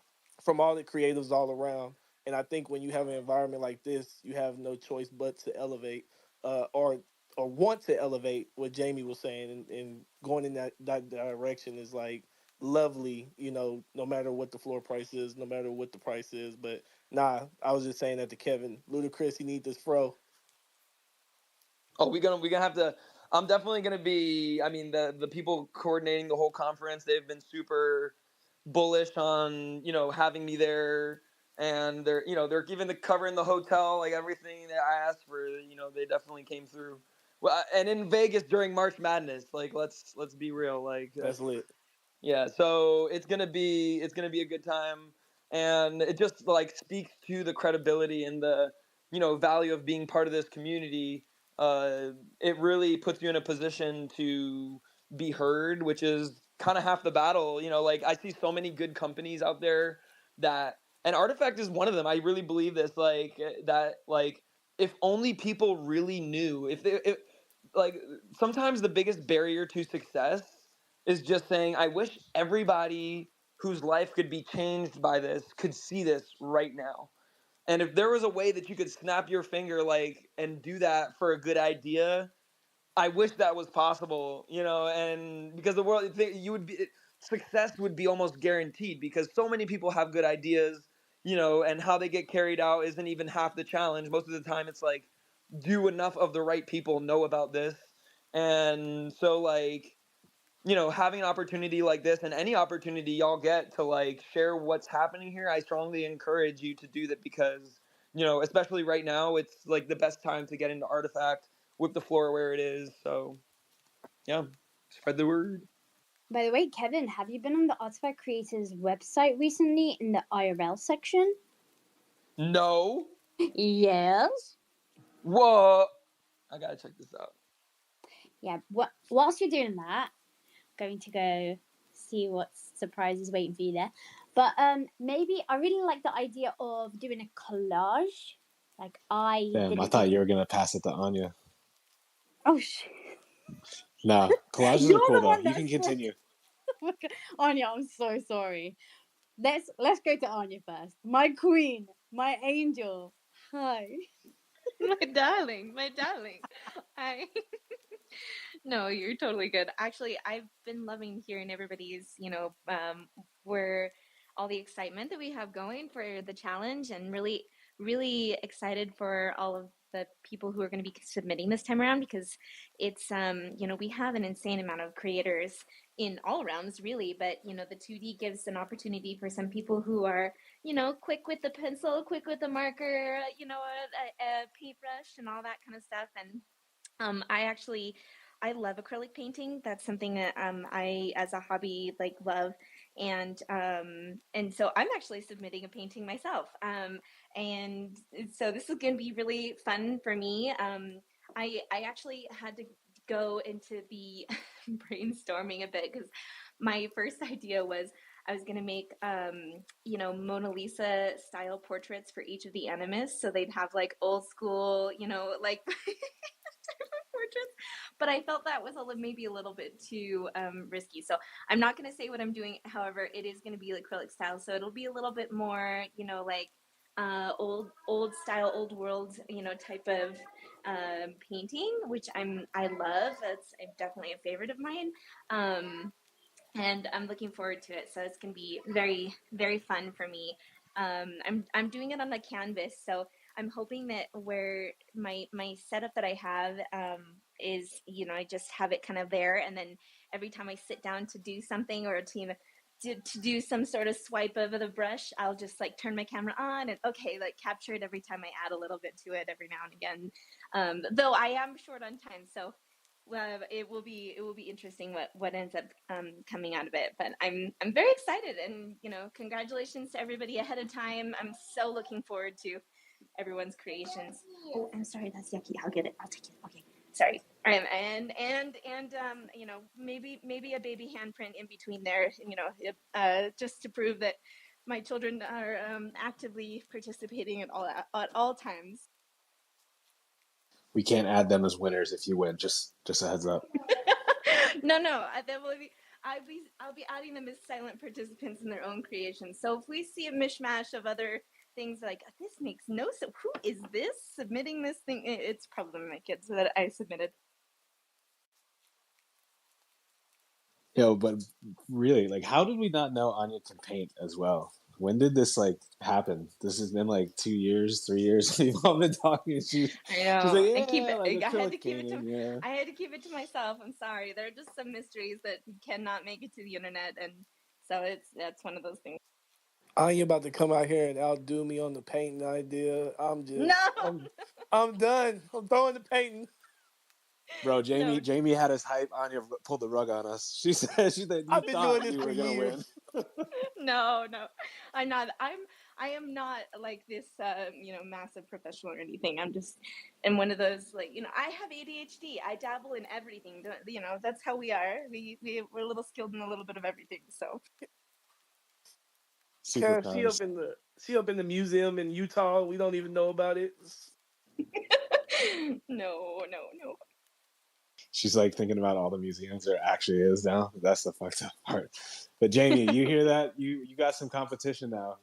Speaker 3: from all the creatives all around. And I think when you have an environment like this, you have no choice but to elevate, or want to elevate. What Jamie was saying, and going in that direction is like lovely, no matter what the floor price is, no matter what the price is. But nah, I was just saying that to Kevin. Ludacris, he need this fro.
Speaker 5: Oh, we're gonna have to. I'm definitely gonna be. I mean, the people coordinating the whole conference, they've been super bullish on having me there, and they're they're even covering the hotel, like everything that I asked for. They definitely came through. Well, and in Vegas during March Madness, like let's be real, like
Speaker 3: that's lit.
Speaker 5: Yeah, so it's gonna be a good time, and it just like speaks to the credibility and the value of being part of this community. It really puts you in a position to be heard, which is kind of half the battle. Like I see so many good companies out there and Artifact is one of them. I really believe this, like that, like if only people really knew, if like sometimes the biggest barrier to success is just saying, I wish everybody whose life could be changed by this could see this right now. And if there was a way that you could snap your finger like and do that for a good idea, I wish that was possible, and because the world, you would be, success would be almost guaranteed because so many people have good ideas, and how they get carried out isn't even half the challenge. Most of the time, it's like, do enough of the right people know about this? And so, like, having an opportunity like this and any opportunity y'all get to like share what's happening here, I strongly encourage you to do that because, especially right now, it's like the best time to get into Artifact with the floor where it is. So, yeah, spread the word.
Speaker 1: By the way, Kevin, have you been on the Artifact Creators website recently in the IRL section?
Speaker 5: No.
Speaker 1: Yes.
Speaker 5: Whoa. I gotta check this out.
Speaker 1: Yeah, whilst you're doing that, going to go see what surprise is waiting for you there. But maybe I really like the idea of doing a collage. Like
Speaker 2: Damn, I thought you were gonna pass it to Anya.
Speaker 1: Oh shit!
Speaker 2: No, collages
Speaker 1: You're
Speaker 2: are cool
Speaker 1: the
Speaker 2: though.
Speaker 1: one
Speaker 2: You can continue.
Speaker 1: Anya, I'm so sorry. Let's go to Anya first. My queen, my angel. Hi.
Speaker 6: My darling. I No, you're totally good. Actually, I've been loving hearing everybody's, where all the excitement that we have going for the challenge, and really, really excited for all of the people who are going to be submitting this time around, because it's, we have an insane amount of creators in all realms, really, but, the 2D gives an opportunity for some people who are, quick with the pencil, quick with the marker, a paintbrush and all that kind of stuff. And I love acrylic painting. That's something that I, as a hobby, like love, and so I'm actually submitting a painting myself, and so this is going to be really fun for me. I actually had to go into the brainstorming a bit because my first idea was I was going to make, Mona Lisa style portraits for each of the Animus, so they'd have like old school, like portraits, but I felt that was maybe a little bit too risky. So I'm not going to say what I'm doing. However, it is going to be acrylic style, so it'll be a little bit more, like old style, old world, type of painting, which I love. That's definitely a favorite of mine. And I'm looking forward to it. So it's going to be very, very fun for me. I'm doing it on a canvas, so I'm hoping that where my setup that I have is, I just have it kind of there, and then every time I sit down to do something or to do some sort of swipe of the brush, I'll just like turn my camera on and like capture it every time I add a little bit to it every now and again. Though I am short on time, so it will be interesting what ends up coming out of it. But I'm very excited, and congratulations to everybody ahead of time. I'm so looking forward to everyone's creations. Oh, I'm sorry, that's yucky. I'll get it. I'll take it. Okay, sorry. And maybe a baby handprint in between there. Just to prove that my children are actively participating at all times.
Speaker 2: We can't add them as winners if you win. Just a heads up.
Speaker 6: No. I'll be adding them as silent participants in their own creation. So if we see a mishmash of other things like this makes no sense, who is this submitting this thing? It's probably my kids that I submitted.
Speaker 2: Yo, but really, like, how did we not know Anya can paint as well? When did this like happen? This has been like 2 years, 3 years. We've all been talking. She's like, yeah, like acrylic painting. Yeah.
Speaker 6: I had to keep it to myself. I'm sorry. There are just some mysteries that cannot make it to the internet, and so that's one of those things.
Speaker 3: Anya about to come out here and outdo me on the painting idea. I'm done. I'm throwing the painting.
Speaker 2: Bro, Jamie had us hype. Anya pulled the rug on us. She said
Speaker 3: I've been doing this for years.
Speaker 6: No, I'm not. I am not like this, massive professional or anything. I'm just in one of those, like, I have ADHD. I dabble in everything. That's how we are. We're a little skilled in a little bit of everything. So.
Speaker 3: She up in the museum in Utah. We don't even know about it.
Speaker 6: No.
Speaker 2: She's like thinking about all the museums there actually is now. That's the fucked up part. But Jamie, you hear that? You got some competition now.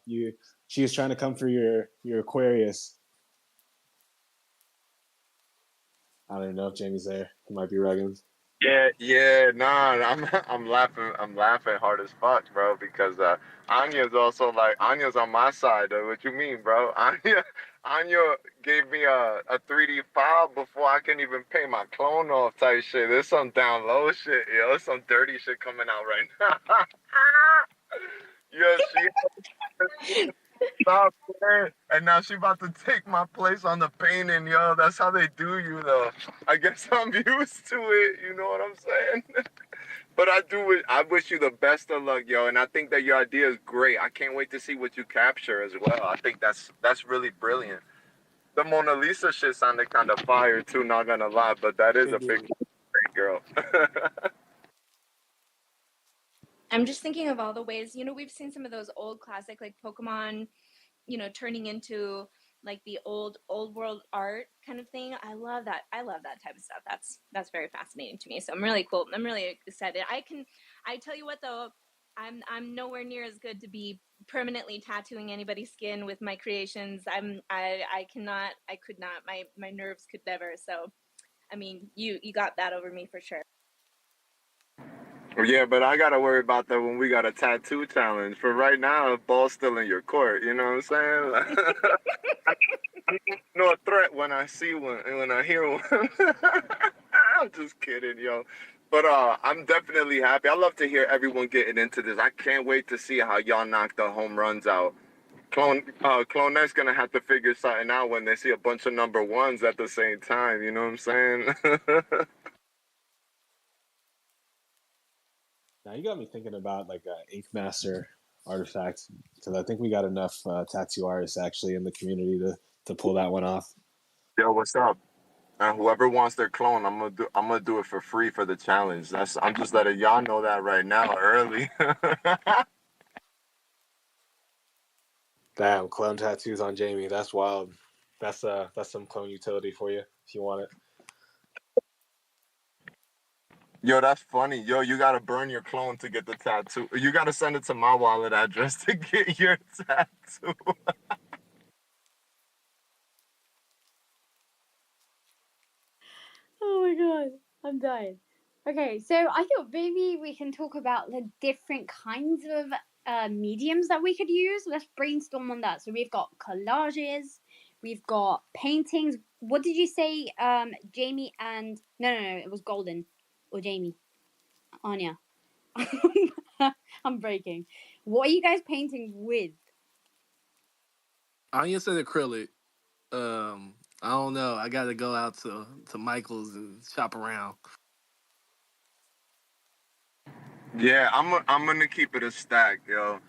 Speaker 2: She is trying to come for your Aquarius. I don't even know if Jamie's there. He might be rugging.
Speaker 4: Yeah, nah, I'm laughing hard as fuck, bro, because Anya's also like Anya's on my side. What you mean, bro? Anya gave me a 3D file before I can even pay my clone off type shit. There's some down low shit, yo. There's some dirty shit coming out right now. Yo, stop playing. And now she about to take my place on the painting, yo. That's how they do you, though. I guess I'm used to it. You know what I'm saying? But I wish you the best of luck, yo. And I think that your idea is great. I can't wait to see what you capture as well. I think that's really brilliant. The Mona Lisa shit sounded kind of fire too. Not gonna lie, but that is a big girl.
Speaker 6: I'm just thinking of all the ways, we've seen some of those old classic like Pokemon, turning into like the old world art kind of thing. I love that type of stuff. That's very fascinating to me. So I'm really excited. I tell you what though, I'm nowhere near as good to be permanently tattooing anybody's skin with my creations. I could not, my nerves could never. So I mean, you got that over me for sure.
Speaker 4: Yeah, but I gotta worry about that when we got a tattoo challenge. For right now, the ball's still in your court. You know what I'm saying? No threat when I see one and when I hear one. I'm just kidding, yo. But I'm definitely happy. I love to hear everyone getting into this. I can't wait to see how y'all knock the home runs out. CloneX gonna have to figure something out when they see a bunch of number ones at the same time. You know what I'm saying?
Speaker 2: Now you got me thinking about like an Ink Master artifact because I think we got enough tattoo artists actually in the community to pull that one off.
Speaker 4: Yo, what's up? Whoever wants their clone, I'm gonna do it for free for the challenge. I'm just letting y'all know that right now, early.
Speaker 2: Damn, clone tattoos on Jamie. That's wild. That's some clone utility for you if you want it.
Speaker 4: Yo, that's funny. Yo, you gotta burn your clone to get the tattoo. You gotta send it to my wallet address to get your tattoo.
Speaker 1: Oh my god, I'm dying. Okay, so I thought maybe we can talk about the different kinds of mediums that we could use. Let's brainstorm on that. So we've got collages, we've got paintings. What did you say, Jamie and no, it was Golden or Jamie, Anya. I'm breaking. What are you guys painting with?
Speaker 3: Anya said acrylic. I don't know. I got to go out to Michael's and shop around.
Speaker 4: Yeah, I'm gonna keep it a stack, yo.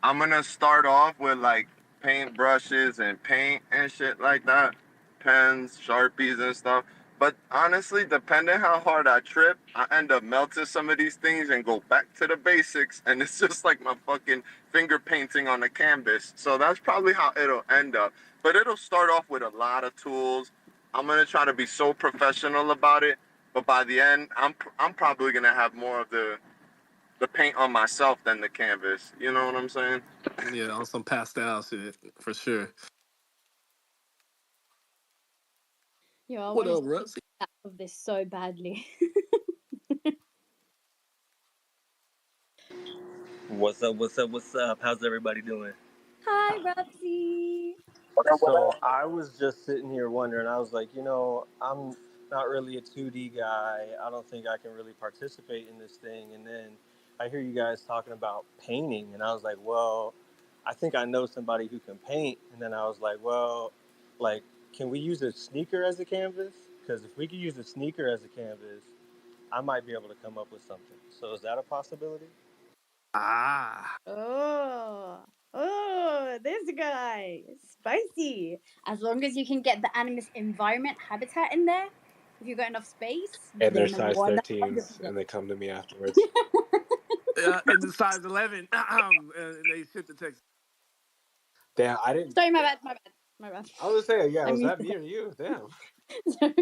Speaker 4: I'm gonna start off with like paint brushes and paint and shit like that, pens, sharpies and stuff. But honestly, depending how hard I trip, I end up melting some of these things and go back to the basics, and it's just like my fucking finger painting on a canvas. So that's probably how it'll end up. But it'll start off with a lot of tools. I'm gonna try to be so professional about it, but by the end, I'm probably gonna have more of the paint on myself than the canvas. You know what I'm saying?
Speaker 3: Yeah, on some pastel shit for sure.
Speaker 1: Yo, I
Speaker 3: What
Speaker 1: want to
Speaker 3: up,
Speaker 1: see
Speaker 3: Russ?
Speaker 1: that of this so badly.
Speaker 5: What's up? What's up? What's up? How's everybody doing?
Speaker 1: Hi, Robsy.
Speaker 5: So I was just sitting here wondering. I was like, I'm not really a 2D guy. I don't think I can really participate in this thing. And then I hear you guys talking about painting, and I was like, well, I think I know somebody who can paint. And then I was like, well, like, can we use a sneaker as a canvas? Because if we could use a sneaker as a canvas, I might be able to come up with something. So is that a possibility?
Speaker 3: Ah,
Speaker 1: This guy. Spicy. As long as you can get the Animus environment habitat in there, if you've got enough space,
Speaker 2: And they're
Speaker 1: then
Speaker 2: size 13s,
Speaker 1: 100%.
Speaker 2: and they come to me afterwards.
Speaker 3: in the size 11, and they shipped to Texas.
Speaker 2: Damn, I didn't.
Speaker 1: Sorry, my bad. My bad.
Speaker 2: I was saying, yeah,
Speaker 1: I
Speaker 2: was
Speaker 1: mean,
Speaker 2: that me or you? Damn.
Speaker 1: So,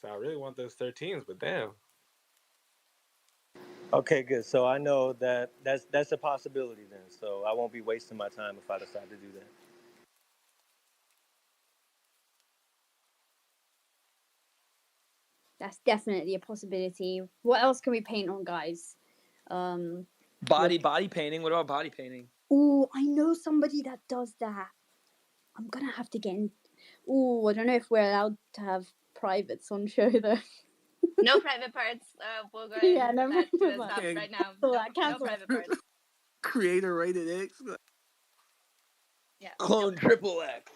Speaker 3: So I really want those 13s, but damn.
Speaker 7: Okay, good. So I know that that's a possibility then. So I won't be wasting my time if I decide to do that.
Speaker 1: that's definitely a possibility. What else can we paint on, guys?
Speaker 5: Body painting. What about body painting?
Speaker 1: Oh, I know somebody that does that. I'm gonna have to get in. Oh, I don't know if we're allowed to have privates on show though.
Speaker 6: No private parts. We'll go ahead
Speaker 1: Yeah,
Speaker 6: and put
Speaker 1: no
Speaker 6: that to
Speaker 1: private
Speaker 6: a
Speaker 1: parts.
Speaker 6: stop
Speaker 3: Okay,
Speaker 6: right now.
Speaker 1: Cancel
Speaker 6: No,
Speaker 1: that.
Speaker 6: no
Speaker 1: Cancel
Speaker 6: private parts.
Speaker 3: creator rated X.
Speaker 6: Yeah,
Speaker 5: Clone
Speaker 6: nope.
Speaker 5: triple X.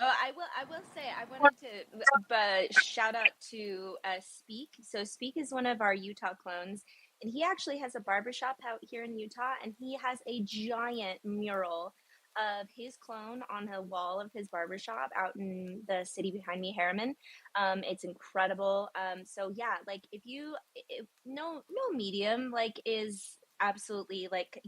Speaker 6: Oh, I will. I will say I wanted to, but shout out to Speak. So Speak is one of our Utah clones, and he actually has a barbershop out here in Utah, and he has a giant mural of his clone on a wall of his barbershop out in the city behind me, Harriman. It's incredible. So yeah, like if no medium like is absolutely like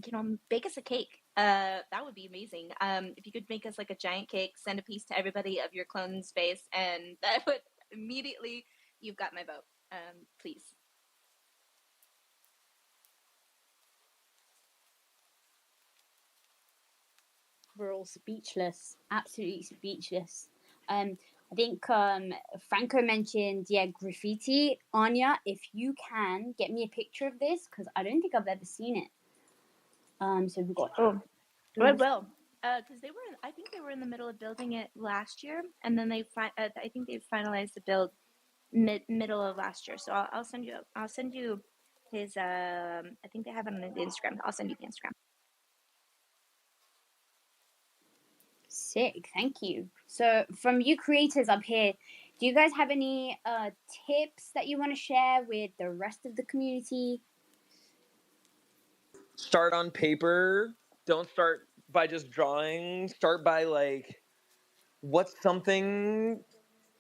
Speaker 6: bake us a cake. That would be amazing. If you could make us like a giant cake, send a piece to everybody of your clone's face, and that would immediately, you've got my vote. Please.
Speaker 1: We're all speechless, absolutely speechless. I think Franco mentioned graffiti. Anya, if you can get me a picture of this because I don't think I've ever seen it. So we've got.
Speaker 6: Oh, I will. Because they were, I think they were in the middle of building it last year, and then I think they finalized the build middle of last year. So I'll send you his. I think they have it on his Instagram. I'll send you the Instagram.
Speaker 1: Sick, thank you. So, from you creators up here, do you guys have any tips that you want to share with the rest of the community?
Speaker 5: Start on paper. Don't start by just drawing. Start by like, what's something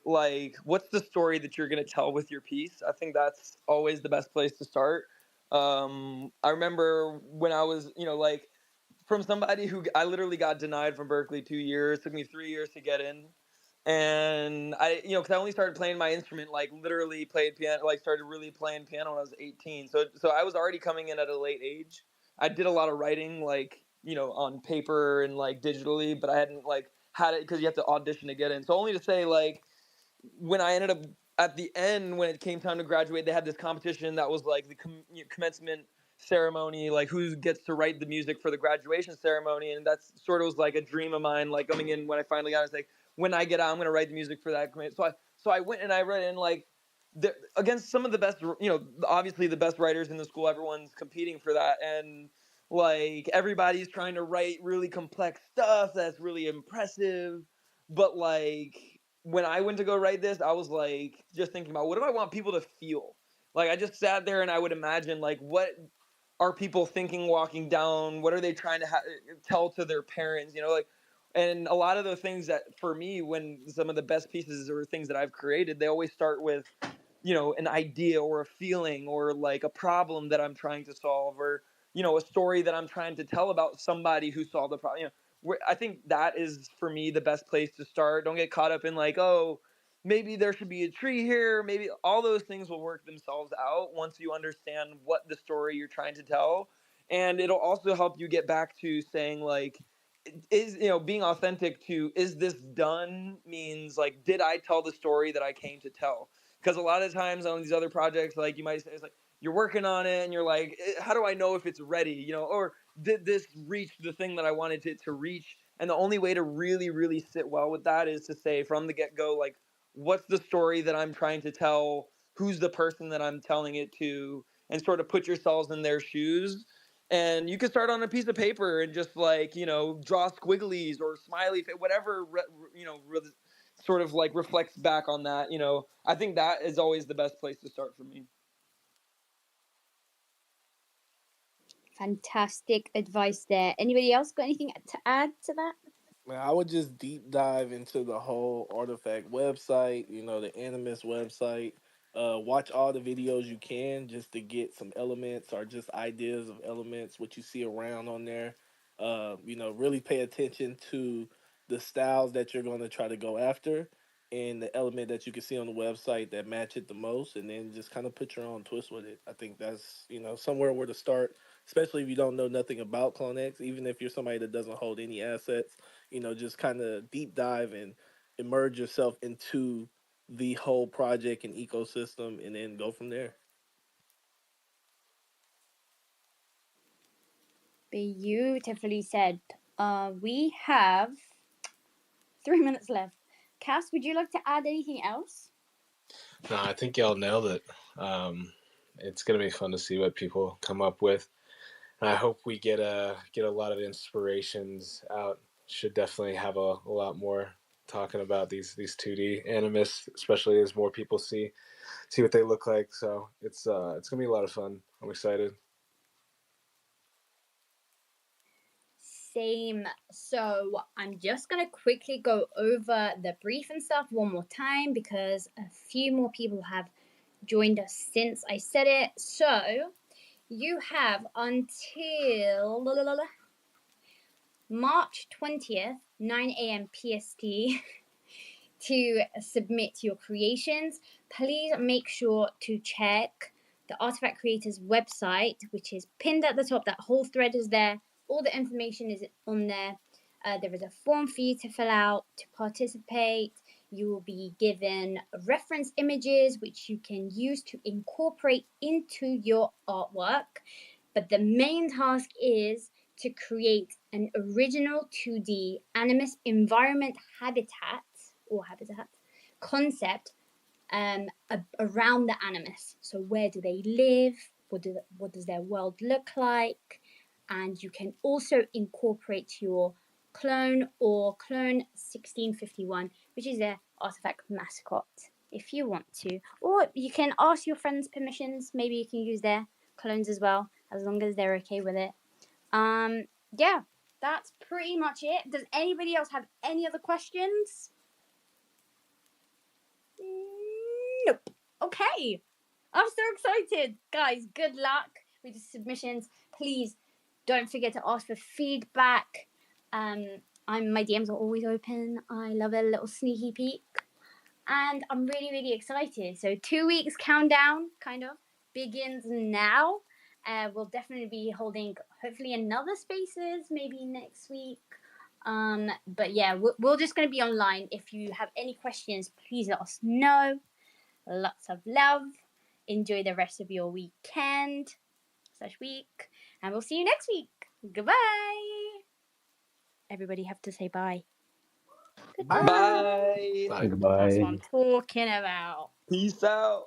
Speaker 5: like, what's the story that you're going to tell with your piece? I think that's always the best place to start. I remember when I was, like, from somebody who I literally got denied from Berkeley 2 years. It took me 3 years to get in, and because I only started playing my instrument, like literally played piano, like started really playing piano when I was 18. So I was already coming in at a late age. I did a lot of writing, like on paper and like digitally, but I hadn't like had it because you have to audition to get in. So only to say like when I ended up at the end, when it came time to graduate, they had this competition that was like the commencement ceremony, like who gets to write the music for the graduation ceremony, and that's sort of was like a dream of mine. Like coming in when I finally got, it, I was like, when I get out, I'm gonna write the music for that. So I went and I read in like against some of the best, obviously the best writers in the school. Everyone's competing for that, and like everybody's trying to write really complex stuff that's really impressive, but like when I went to go write this, I was like just thinking about what do I want people to feel? Like I just sat there and I would imagine like what are people thinking walking down? What are they trying to tell to their parents? Like, and a lot of the things that for me, when some of the best pieces or things that I've created, they always start with, an idea or a feeling or like a problem that I'm trying to solve or, a story that I'm trying to tell about somebody who solved the problem. I think that is for me the best place to start. Don't get caught up in like, oh, maybe there should be a tree here. Maybe all those things will work themselves out once you understand what the story you're trying to tell. And it'll also help you get back to saying like, is being authentic to is this done means like did I tell the story that I came to tell? Because a lot of times on these other projects, like you might say, it's like you're working on it and you're like, how do I know if it's ready? Or did this reach the thing that I wanted it to reach? And the only way to really, really sit well with that is to say from the get go, like, what's the story that I'm trying to tell? Who's the person that I'm telling it to? And sort of put yourselves in their shoes. And you can start on a piece of paper and just like, draw squigglies or smiley face, whatever, sort of like reflects back on that. I think that is always the best place to start for me.
Speaker 1: Fantastic advice there. Anybody else got anything to add to that?
Speaker 3: Man, I would just deep dive into the whole artifact website, the Animus website. Watch all the videos you can just to get some elements or just ideas of elements, what you see around on there. Really pay attention to the styles that you're going to try to go after and the element that you can see on the website that match it the most, and then just kind of put your own twist with it. I think that's, somewhere where to start, especially if you don't know nothing about CloneX. Even if you're somebody that doesn't hold any assets, just kind of deep dive and immerse yourself into the whole project and ecosystem, and then go from there.
Speaker 1: Beautifully said. We have 3 minutes left. Cass, would you like to add anything else?
Speaker 2: No, I think y'all nailed it. It's gonna be fun to see what people come up with, and I hope we get a lot of inspirations out. Should definitely have a lot more talking about these 2D Animus, especially as more people see what they look like. So it's gonna be a lot of fun. I'm excited.
Speaker 1: Same. So I'm just going to quickly go over the brief and stuff one more time because a few more people have joined us since I said it. So you have until March 20th, 9 a.m. PST to submit your creations. Please make sure to check the Artifact Creators website, which is pinned at the top. That whole thread is there. All the information is on there. There is a form for you to fill out to participate. You will be given reference images, which you can use to incorporate into your artwork. But the main task is to create an original 2D Animus environment habitat concept around the Animus. So where do they live? What does their world look like? And you can also incorporate your clone or clone 1651, which is their artifact mascot, if you want to. Or you can ask your friends' permissions. Maybe you can use their clones as well, as long as they're okay with it. Yeah, that's pretty much it. Does anybody else have any other questions? Nope. Okay. I'm so excited. Guys, good luck with the submissions. Please don't forget to ask for feedback. My DMs are always open. I love a little sneaky peek. And I'm really, really excited. So 2 weeks countdown kind of begins now. We'll definitely be holding hopefully another spaces maybe next week. But yeah, we're just going to be online. If you have any questions, please let us know. Lots of love. Enjoy the rest of your weekend / week. And we'll see you next week. Goodbye. Everybody have to say bye. Goodbye.
Speaker 5: Bye.
Speaker 2: Bye.
Speaker 1: That's what I'm talking about.
Speaker 5: Peace out.